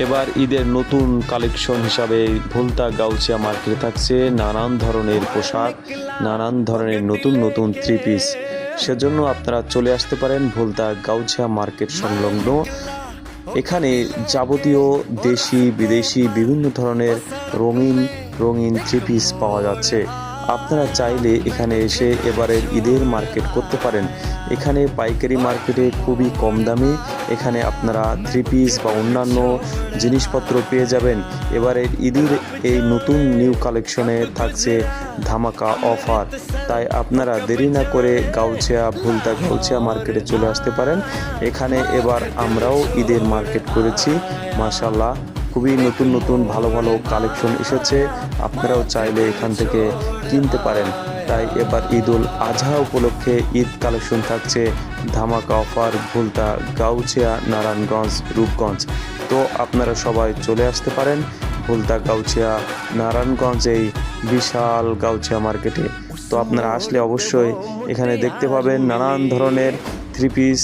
এবার ঈদের নতুন কালেকশন হিসাবে ভুলতা গাউছিয়া মার্কেটে থাকছে নানান ধরনের পোশাক, নানান ধরনের নতুন নতুন থ্রি পিস। সেজন্য আপনারা চলে আসতে পারেন ভুলতা গাউছিয়া মার্কেট সংলগ্ন। এখানে যাবতীয় দেশি বিদেশি বিভিন্ন ধরনের রঙিন রঙিন থ্রি পিস পাওয়া যাচ্ছে। আপনারা চাইলে এখানে এসে এবারের ঈদের মার্কেট করতে পারেন। এখানে পাইকারি মার্কেটে খুবই কম দামে এখানে আপনারা থ্রি পিস বা অন্যান্য জিনিসপত্র পেয়ে যাবেন। এবারের ঈদের এই নতুন নিউ কালেকশনে থাকছে ধামাকা অফার। তাই আপনারা দেরি না করে ভুলতা গাউছিয়া মার্কেটে চলে আসতে পারেন। এখানে এবার আমরাও ঈদের মার্কেট করেছি, মাশাআল্লাহ খুবই নতুন নতুন ভালো ভালো কালেকশন এসেছে। আপনারাও চাইলে এখান থেকে কিনতে পারেন। তাই এবার ঈদুল আজহা উপলক্ষে ঈদ কালেকশন থাকছে ধামাকা অফার ভুলতা গাউছিয়া নারায়ণগঞ্জ রূপগঞ্জ। তো আপনারা সবাই চলে আসতে পারেন ভুলতা গাউছিয়া নারায়ণগঞ্জ এই বিশাল গাউছিয়া মার্কেটে। তো আপনারা আসলে অবশ্যই এখানে দেখতে পাবেন নানান ধরনের থ্রি পিস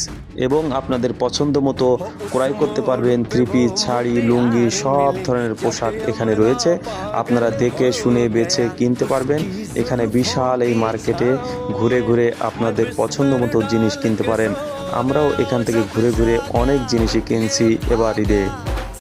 এবং আপনাদের পছন্দ মতো ক্রয় করতে পারবেন। থ্রি পিস, শাড়ি, লুঙ্গি সব ধরনের পোশাক এখানে রয়েছে। আপনারা দেখে শুনে বেছে কিনতে পারবেন। এখানে বিশাল এই মার্কেটে ঘুরে ঘুরে আপনাদের পছন্দ মতো জিনিস কিনতে পারেন। আমরাও এখান থেকে ঘুরে ঘুরে অনেক জিনিসই কিনছি এবার ঈদে।